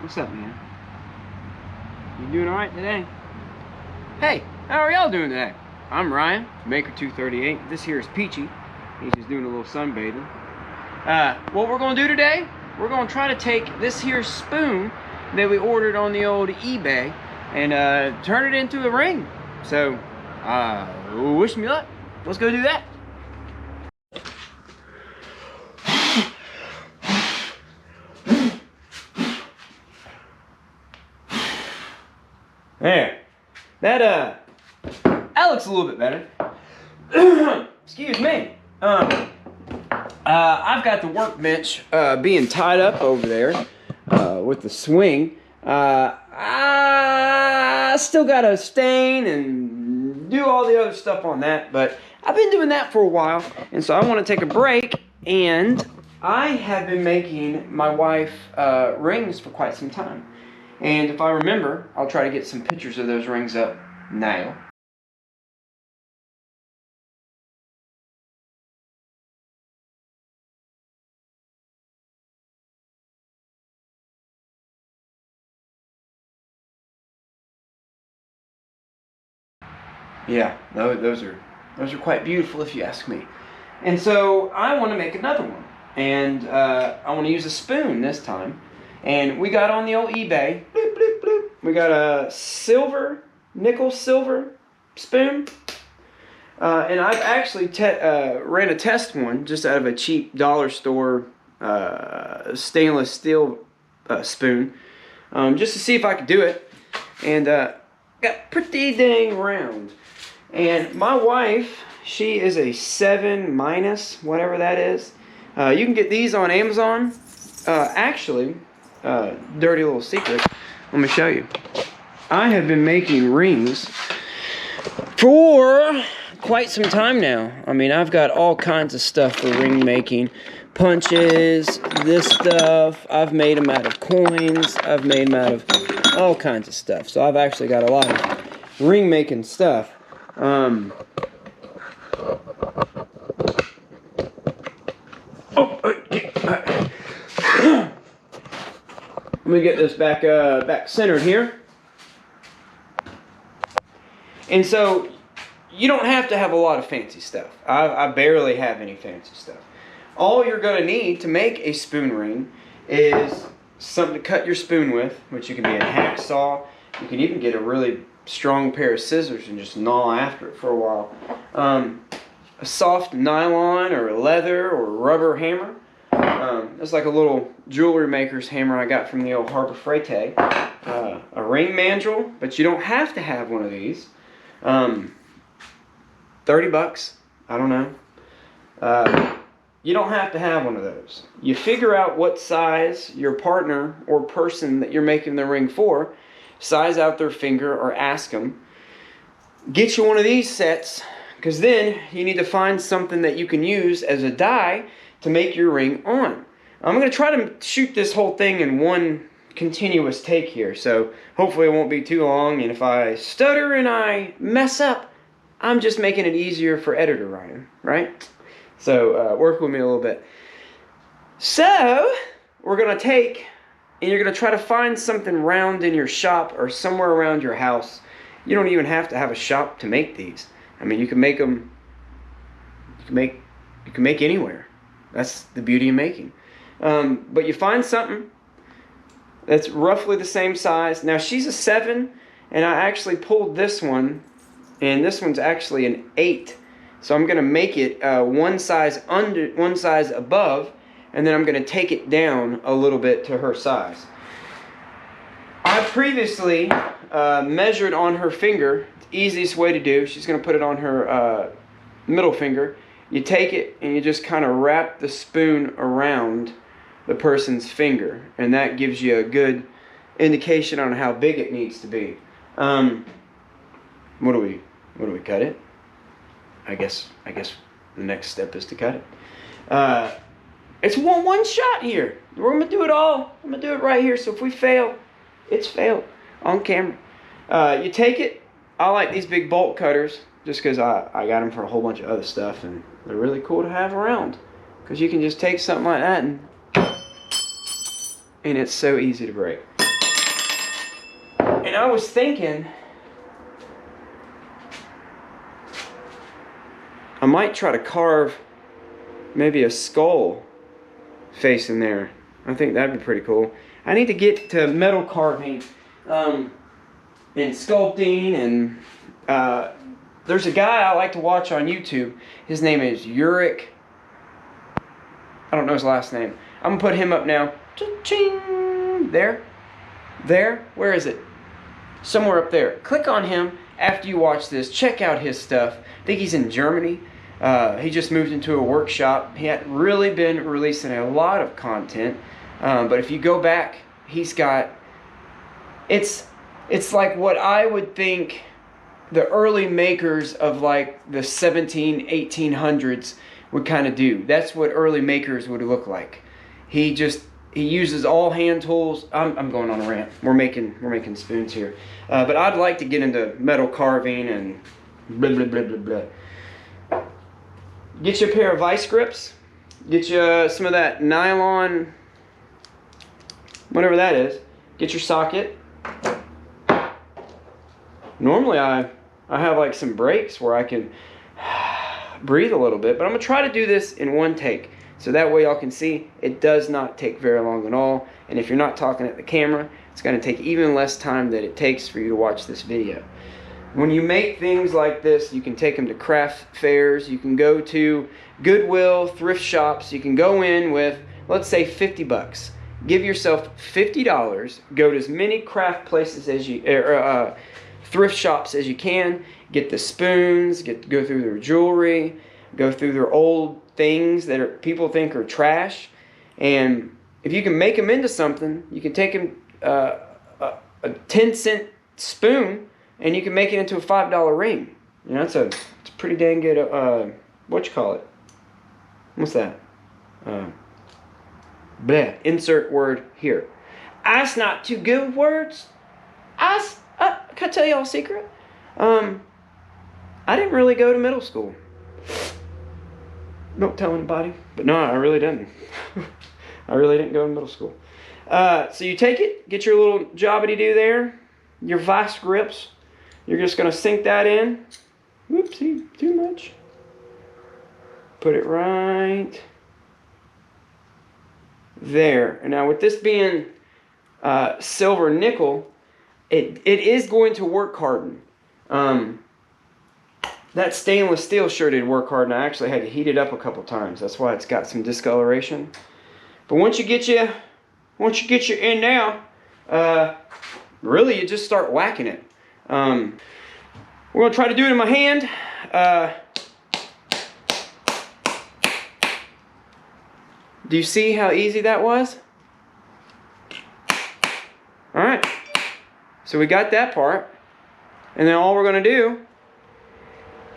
What's up, man? You doing alright today? Hey, how are y'all doing today? I'm Ryan, Maker238. This here is Peachy. He's just doing a little sunbathing. What we're going to do today, we're going to try to take this here spoon that we ordered on the old eBay and turn it into a ring. So, wish me luck. Let's go do that. There. That looks a little bit better. Excuse me. I've got the workbench being tied up over there with the swing. I still got to stain and do all the other stuff on that, but I've been doing that for a while, and so I want to take a break. And I have been making my wife rings for quite some time. And if I remember, I'll try to get some pictures of those rings up now. Yeah, those are quite beautiful if you ask me. And so I want to make another one. And I want to use a spoon this time. And we got on the old eBay, bloop, bloop, bloop. We got a nickel silver spoon. And I've actually ran a test one just out of a cheap dollar store stainless steel spoon, just to see if I could do it. And got pretty dang round. And my wife, she is a 7 minus, whatever that is. You can get these on Amazon. Actually, dirty little secret. Let me show you. I have been making rings for quite some time now. I mean, I've got all kinds of stuff for ring making. Punches, this stuff. I've made them out of coins. I've made them out of all kinds of stuff. So I've actually got a lot of ring making stuff. Let me get this back centered here. And so you don't have to have a lot of fancy stuff. I barely have any fancy stuff. All you're going to need to make a spoon ring is something to cut your spoon with, which you can be a hacksaw. You can even get a really strong pair of scissors and just gnaw after it for a while. A soft nylon or leather or rubber hammer. It's like a little jewelry maker's hammer I got from the old Harbor Freight. A ring mandrel, but you don't have to have one of these. 30 bucks, I don't know. You don't have to have one of those. You figure out what size your partner or person that you're making the ring for, size out their finger or ask them. Get you one of these sets, because then you need to find something that you can use as a die to make your ring on. I'm going to try to shoot this whole thing in one continuous take here, so hopefully it won't be too long, and if I stutter and I mess up, I'm just making it easier for editor Ryan, right? So work with me a little bit. So we're going to take, and you're going to try to find something round in your shop or somewhere around your house. You don't even have to have a shop to make these. I mean, you can make them, you can make anywhere. That's the beauty of making. But you find something that's roughly the same size. Now she's a 7, and I actually pulled this one, and this one's actually an 8. So I'm going to make it one size above, and then I'm going to take it down a little bit to her size. I previously measured on her finger. It's the easiest way to do. She's going to put it on her middle finger. You take it and you just kind of wrap the spoon around the person's finger, and that gives you a good indication on how big it needs to be. What do we cut it? I guess the next step is to cut it. It's one shot here. We're gonna do it all. I'm gonna do it right here. So if we fail, it's failed on camera. You take it. I like these big bolt cutters just because I got them for a whole bunch of other stuff, and they're really cool to have around because you can just take something like that and it's so easy to break. I was thinking I might try to carve maybe a skull face in there. I think that'd be pretty cool. I need to get to metal carving and sculpting, and there's a guy I like to watch on YouTube. His name is Uric. I don't know his last name. I'm gonna put him up now. Cha-ching! There. Where is it? Somewhere up there. Click on him after you watch this. Check out his stuff. I think he's in Germany. He just moved into a workshop. He hadn't really been releasing a lot of content, but if you go back, he's got, it's like what I would think the early makers of like the 1800s would kind of do. That's what early makers would look like. He uses all hand tools. I'm going on a rant. We're making spoons here, but I'd like to get into metal carving and blah blah blah blah blah. Get you a pair of vice grips. Get you some of that nylon, whatever that is. Get your socket. Normally I have like some breaks where I can breathe a little bit, but I'm gonna try to do this in one take, so that way y'all can see it does not take very long at all. And if you're not talking at the camera, it's gonna take even less time than it takes for you to watch this video. When you make things like this, you can take them to craft fairs, you can go to Goodwill, thrift shops, you can go in with, let's say, 50 bucks. Give yourself $50, go to as many craft places as you, thrift shops as you can, get the spoons, go through their jewelry, go through their old things that people think are trash, and if you can make them into something, you can take them, a 10-cent spoon, and you can make it into a $5 ring. You know, it's a pretty dang good, what you call it? What's that? Bleh. Insert word here. That's not too good with words. Can I tell y'all a secret? I didn't really go to middle school. Don't tell anybody. But no, I really didn't. I really didn't go to middle school. So you take it, get your little jobbity-do there, your vice grips. You're just going to sink that in. Whoopsie, too much. Put it right there. And now with this being silver nickel, it is going to work harden. That stainless steel sure did work hard, and I actually had to heat it up a couple times. That's why it's got some discoloration. But once you get you in now, really you just start whacking it. We're going to try to do it in my hand. Do you see how easy that was? Alright. So we got that part. And then all we're going to do,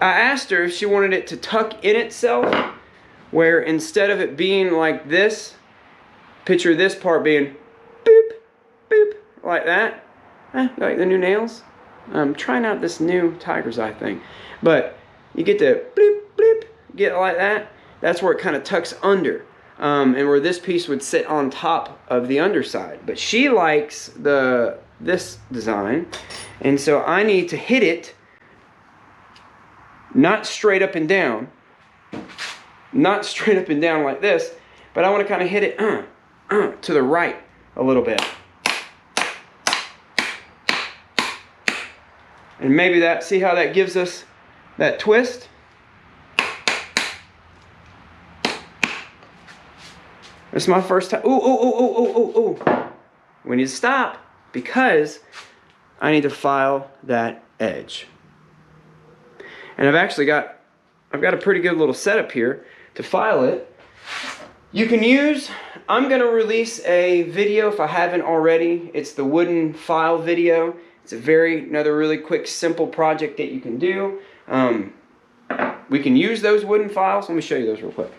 I asked her if she wanted it to tuck in itself, where instead of it being like this, picture this part being boop, boop, like that. Like the new nails. I'm trying out this new tiger's eye thing. But you get to bloop, bloop, get it like that. That's where it kind of tucks under. And where this piece would sit on top of the underside. But she likes this design. And so I need to hit it not straight up and down. Not straight up and down like this. But I want to kind of hit it to the right a little bit. And maybe that, see how that gives us that twist? It's my first time. Ooh. We need to stop because I need to file that edge. And I've got a pretty good little setup here to file it. You can use, I'm going to release a video if I haven't already. It's the wooden file video. It's another really quick, simple project that you can do. We can use those wooden files. Let me show you those real quick.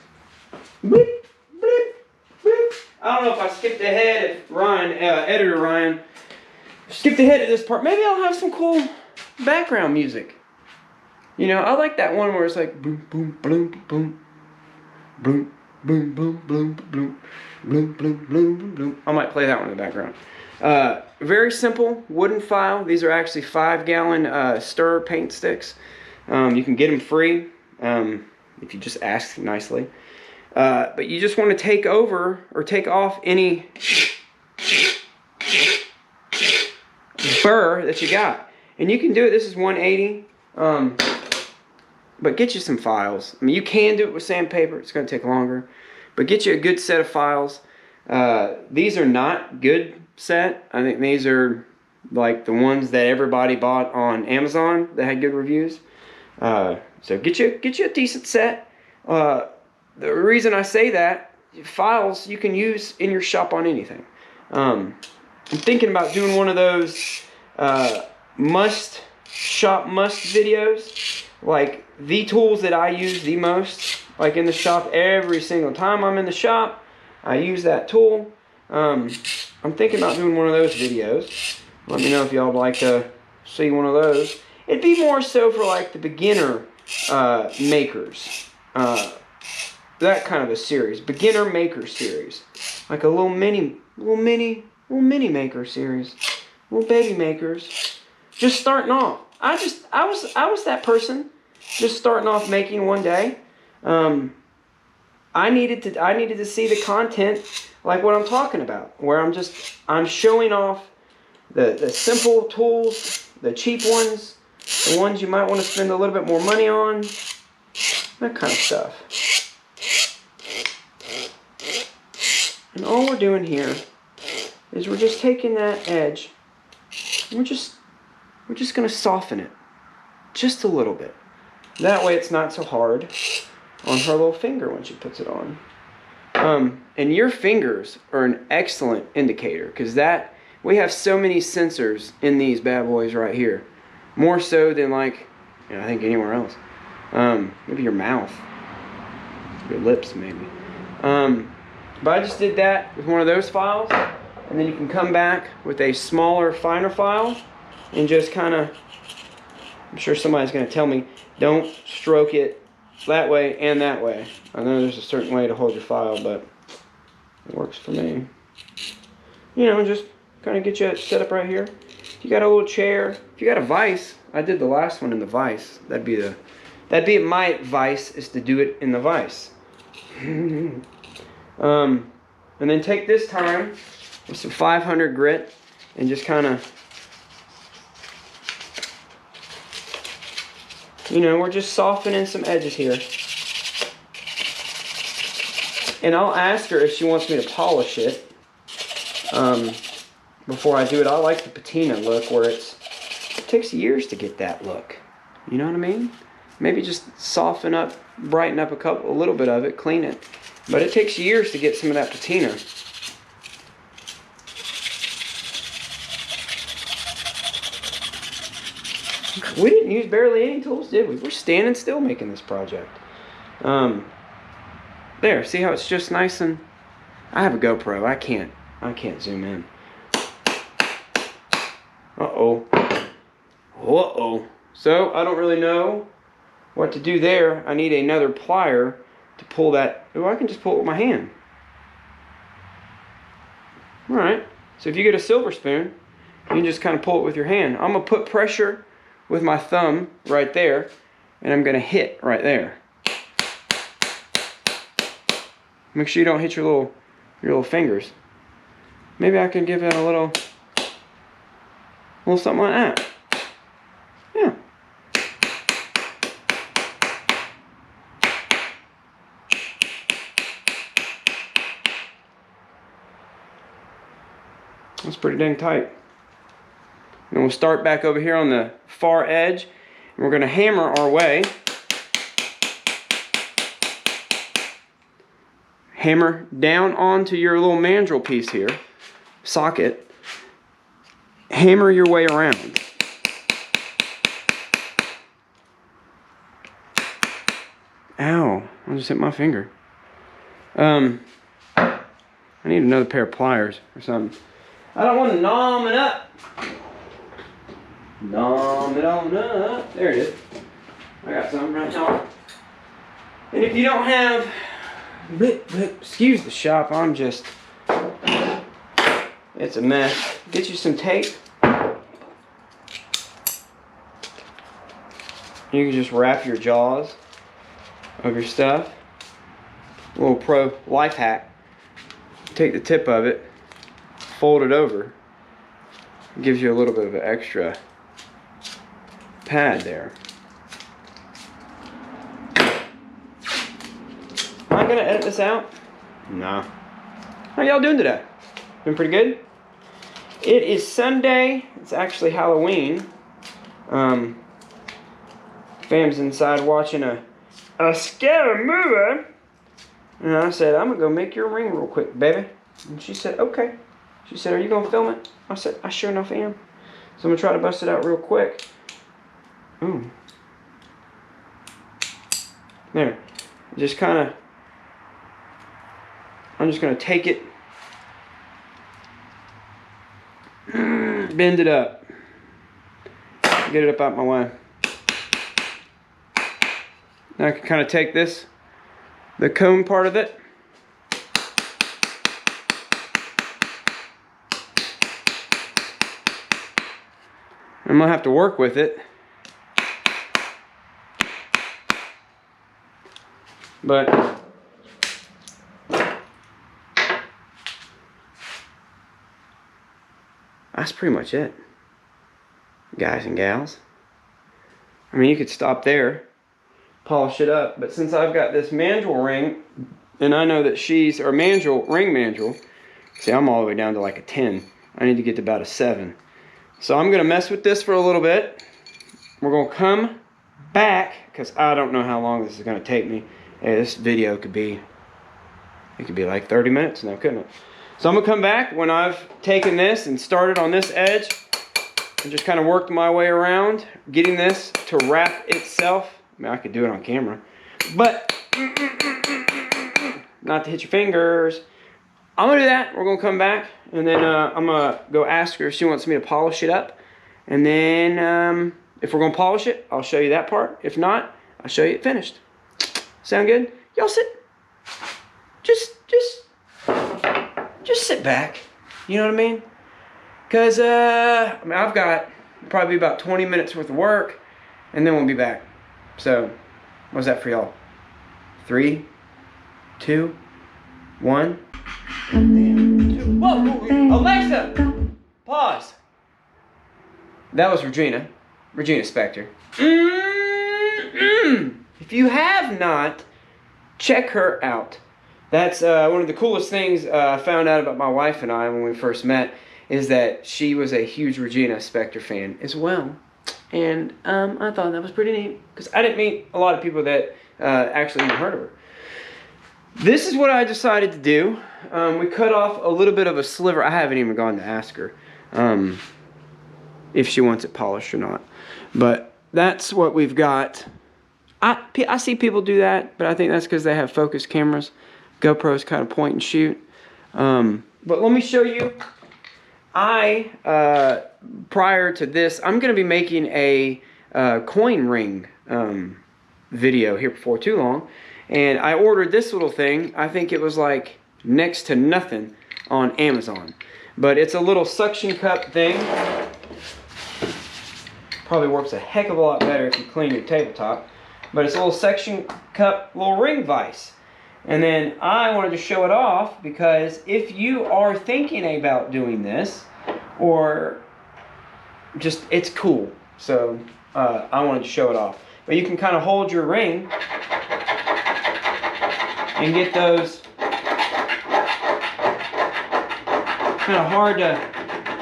Bleep, bleep, bleep. I don't know if I skipped ahead, if editor Ryan skipped ahead at this part. Maybe I'll have some cool background music. You know, I like that one where it's like boom, boom, boom, boom, boom, boom, boom, boom, boom, boom, boom, boom, boom, boom. I might play that one in the background. very simple wooden file. These are actually 5-gallon stir paint sticks. You can get them free if you just ask nicely. But you just want to take off any burr that you got. And you can do it. This is 180. But get you some files. I mean, you can do it with sandpaper. It's going to take longer. But get you a good set of files. These are not good set. I think these are like the ones that everybody bought on Amazon that had good reviews. So get you a decent set. The reason I say that, files you can use in your shop on anything. I'm thinking about doing one of those must videos, like the tools that I use the most, like in the shop. Every single time I'm in the shop, I use that tool. I'm thinking about doing one of those videos. Let me know if y'all would like to see one of those. It'd be more so for like the beginner makers. That kind of a series, beginner maker series, like a little mini maker series, little baby makers, just starting off. I was that person, just starting off making one day. I needed to see the content like what I'm talking about, where I'm showing off the simple tools, the cheap ones, the ones you might want to spend a little bit more money on, that kind of stuff. And all we're doing here is we're just taking that edge, and we're just going to soften it just a little bit. That way it's not so hard on her little finger when she puts it on. And your fingers are an excellent indicator, because we have so many sensors in these bad boys right here, more so than like, I think anywhere else. Maybe your mouth, your lips maybe. But I just did that with one of those files, and then you can come back with a smaller, finer file and just kind of, I'm sure somebody's going to tell me, don't stroke it that way and that way. I know there's a certain way to hold your file, but it works for me. Just kind of get you set up right here. If you got a little chair, if you got a vise, I did the last one in the vise. That'd be my advice, is to do it in the vise. And then take this time with some 500 grit and just kind of, we're just softening some edges here. And I'll ask her if she wants me to polish it before I do it. I like the patina look, where it takes years to get that look. You know what I mean? Maybe just soften up, brighten up a little bit of it, clean it. But it takes years to get some of that patina. We didn't use barely any tools, did we? We're standing still making this project. There, see how it's just nice and... I have a GoPro. I can't zoom in. Uh-oh. Uh-oh. So, I don't really know what to do there. I need another plier to pull that. Oh, I can just pull it with my hand. Alright. So if you get a silver spoon, you can just kind of pull it with your hand. I'm going to put pressure with my thumb right there, and I'm going to hit right there. Make sure you don't hit your little fingers. Maybe I can give it a little something like that. Yeah. That's pretty dang tight. And we'll start back over here on the far edge, and we're going to hammer our way. Hammer down onto your little mandrel piece here, socket. Hammer your way around. Ow, I just hit my finger. I need another pair of pliers or something. I don't want to nom it up. Nom it on up. There it is. I got something right now. And if you don't have... Excuse the shop, I'm just... It's a mess. Get you some tape. You can just wrap your jaws of your stuff. A little pro life hack. Take the tip of it, fold it over. It gives you a little bit of an extra pad there. Am I gonna edit this out? No. How y'all doing today? Been pretty good? It is Sunday. It's actually Halloween. Fam's inside watching a scary movie. And I said, I'm gonna go make your ring real quick, baby. And she said, okay. She said, are you gonna film it? I said, I sure enough am. So I'm gonna try to bust it out real quick. Ooh. There. Just kinda, I'm just gonna take it, bend it up, get it up out my way. Now I can kind of take this, the cone part of it, I'm gonna have to work with it, but that's pretty much it, guys and gals. I mean, you could stop there, polish it up, but since I've got this mandrel ring, and I know that she's, or mandrel, ring mandrel, see, I'm all the way down to like a 10. I need to get to about a 7. So I'm gonna mess with this for a little bit. We're gonna come back, because I don't know how long this is gonna take me. Hey, this video could be, it could be like 30 minutes, no, couldn't it? So I'm gonna come back when I've taken this and started on this edge and just kind of worked my way around, getting this to wrap itself. I mean, I could do it on camera, but not to hit your fingers. I'm gonna do that. We're gonna come back, and then I'm gonna go ask her if she wants me to polish it up, and then if we're gonna polish it, I'll show you that part. If not, I'll show you it finished. Sound good? Y'all sit. Just sit back. You know what I mean? Cause I mean, I've got probably about 20 minutes worth of work, and then we'll be back. So, what's that for y'all? 3, 2, 1. Whoa, Alexa! Pause. That was Regina Spektor. If you have not, check her out. That's one of the coolest things I found out about my wife and I when we first met, is that she was a huge Regina Spektor fan as well. And I thought that was pretty neat, because I didn't meet a lot of people that actually even heard of her. This is what I decided to do. We cut off a little bit of a sliver. I haven't even gone to ask her if she wants it polished or not. But that's what we've got. I see people do that, but I think that's because they have focus cameras. GoPros kind of point and shoot. But let me show you. Prior to this, I'm going to be making a coin ring video here before too long. And I ordered this little thing. I think it was like next to nothing on Amazon. But it's a little suction cup thing. Probably works a heck of a lot better if you clean your tabletop. But it's a little suction cup, little ring vise. And then I wanted to show it off because if you are thinking about doing this, or just, it's cool. So I wanted to show it off. But you can kind of hold your ring and get those kind of hard to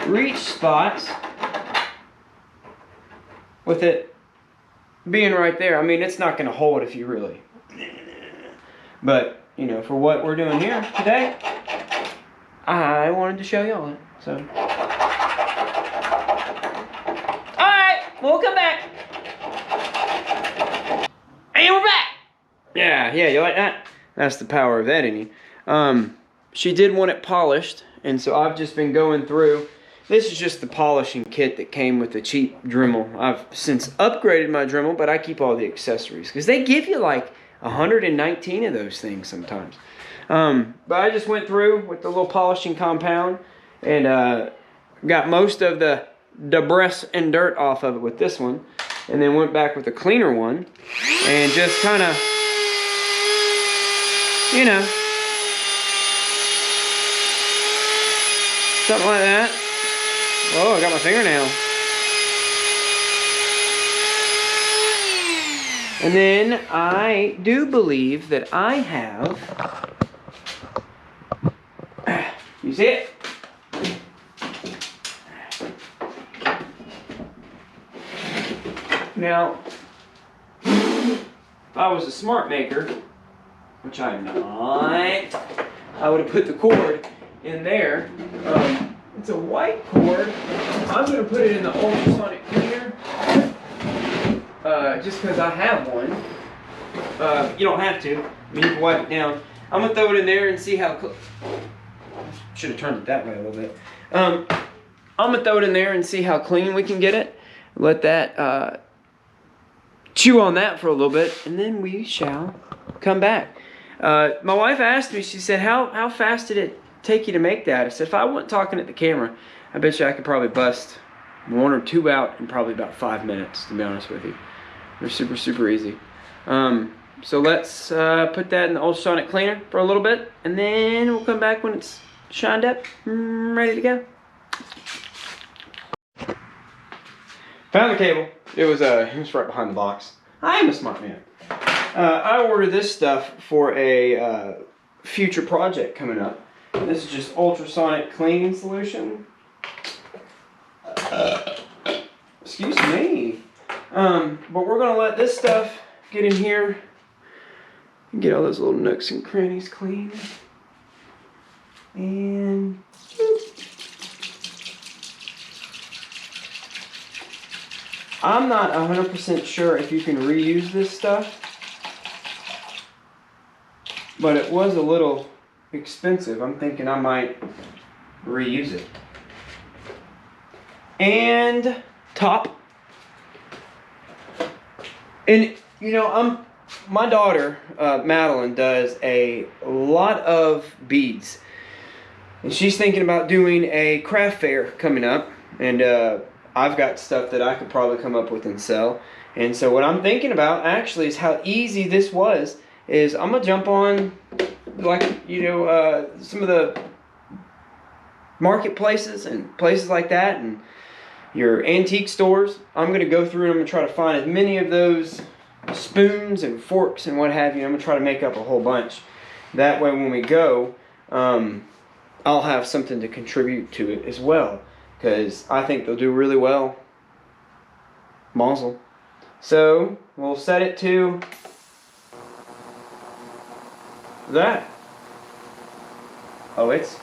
reach spots with it being right there. I mean, it's not going to hold if you really... But, you know, for what we're doing here today, I wanted to show y'all it. So, alright, we'll come back. And we're back. Yeah, you like that? That's the power of editing. She did want it polished, and so I've just been going through. This is just the polishing kit that came with the cheap Dremel. I've since upgraded my Dremel, but I keep all the accessories because they give you like 119 of those things sometimes. But I just went through with the little polishing compound and got most of the debris and dirt off of it with this one, and then went back with a cleaner one and just kind of, you know, something like that. Oh, I got my fingernail. And then I do believe that I have, you see it? Now, if I was a smart maker, which I'm not, I would have put the cord in there. It's a white cord. I'm going to put it in the ultrasonic cleaner, just because I have one. You don't have to. I mean, you can wipe it down. I'm going to throw it in there and see how... Should have turned it that way a little bit. I'm going to throw it in there and see how clean we can get it. Let that chew on that for a little bit, and then we shall come back. My wife asked me, she said, how fast did it take you to make that? I said, if I wasn't talking at the camera, I bet you I could probably bust 1 or 2 out in probably about 5 minutes, to be honest with you. They're super, super easy. So let's put that in the ultrasonic cleaner for a little bit, and then we'll come back when it's shined up, ready to go. Found the cable. It was right behind the box. I am a smart man. I ordered this stuff for a future project coming up. This is just ultrasonic cleaning solution. Excuse me. But we're gonna let this stuff get in here and get all those little nooks and crannies clean. And I'm not 100% sure if you can reuse this stuff, but it was a little expensive. I'm thinking I might reuse it. And top. And you know, my daughter Madeline does a lot of beads, and she's thinking about doing a craft fair coming up, and I've got stuff that I could probably come up with and sell. And so what I'm thinking about actually is how easy this was. Is I'm gonna jump on, like, you know, some of the marketplaces and places like that, and your antique stores. I'm gonna go through and I'm gonna try to find as many of those spoons and forks and what have you. I'm gonna try to make up a whole bunch. That way when we go, I'll have something to contribute to it as well, because I think they'll do really well. Mazel. So we'll set it to that. Oh, it's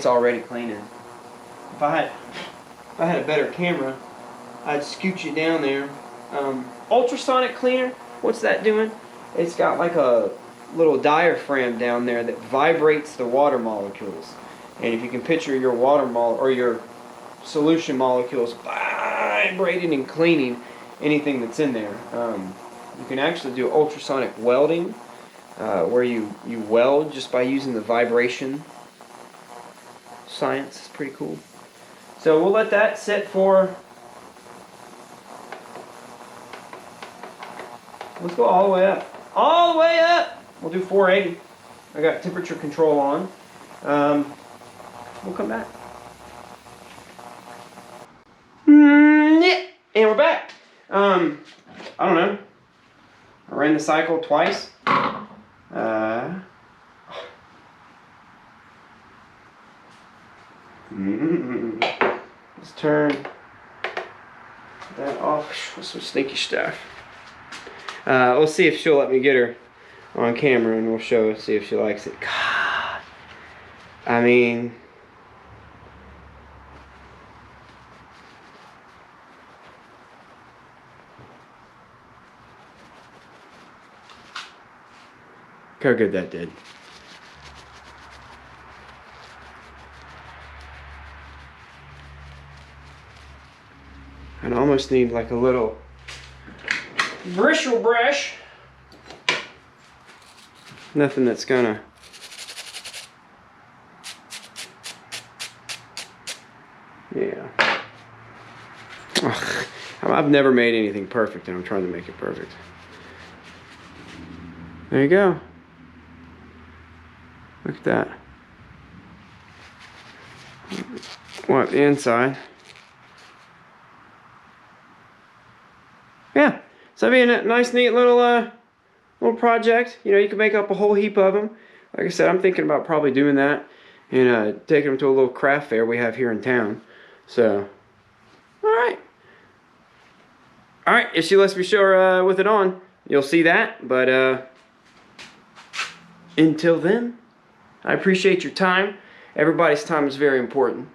already cleaning. If I had a better camera, I'd scooch it down there. Ultrasonic cleaner, what's that doing? It's got like a little diaphragm down there that vibrates the water molecules. And if you can picture your your solution molecules vibrating and cleaning anything that's in there. You can actually do ultrasonic welding, where you weld just by using the vibration. Science is pretty cool. So we'll let that sit for, let's go all the way up. All the way up! We'll do 480. I got temperature control on. We'll come back. Yeah, and we're back. I don't know. I ran the cycle twice. Let's turn that off with some sneaky stuff. We'll see if she'll let me get her on camera, and we'll see if she likes it. God, I mean, look how good that did. And I almost need like a little bristle brush. Nothing that's gonna Yeah. Ugh, I've never made anything perfect, and I'm trying to make it perfect. There you go. Look at that. What, the inside? Yeah. So that'd be a nice, neat little project. You know, you can make up a whole heap of them. Like I said, I'm thinking about probably doing that and taking them to a little craft fair we have here in town. So, all right. All right, if she lets me show her with it on, you'll see that. But until then, I appreciate your time. Everybody's time is very important.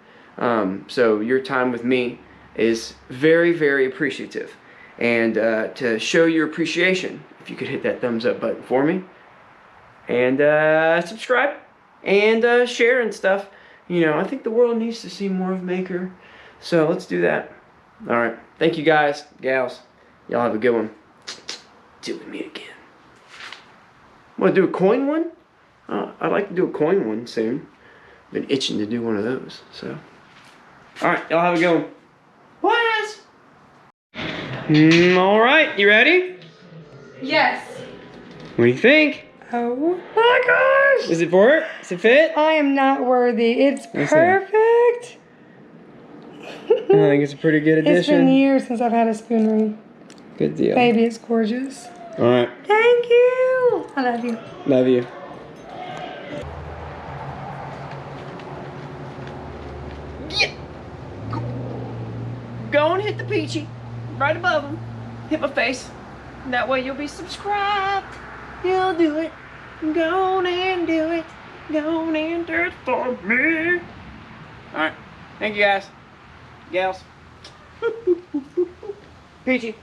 So your time with me is very, very appreciative. And to show your appreciation, if you could hit that thumbs up button for me. And subscribe and share and stuff. You know, I think the world needs to see more of Maker. So let's do that. All right. Thank you guys, gals. Y'all have a good one. Till we meet again. Want to do a coin one? I'd like to do a coin one soon. Been itching to do one of those. So, all right. Y'all have a good one. Boys. All right. You ready? Yes. What do you think? Oh my gosh! Does it work? Does it fit? I am not worthy. It's perfect. I think it's a pretty good addition. It's been years since I've had a spoon ring. Good deal. Baby, it's gorgeous. All right. Thank you. I love you. Love you. Yeah. Go and hit the peachy right above him. Hit my face. That way you'll be subscribed. You'll do it. Go on and do it. Go on and do it for me. Alright. Thank you guys. Gals. Peachy.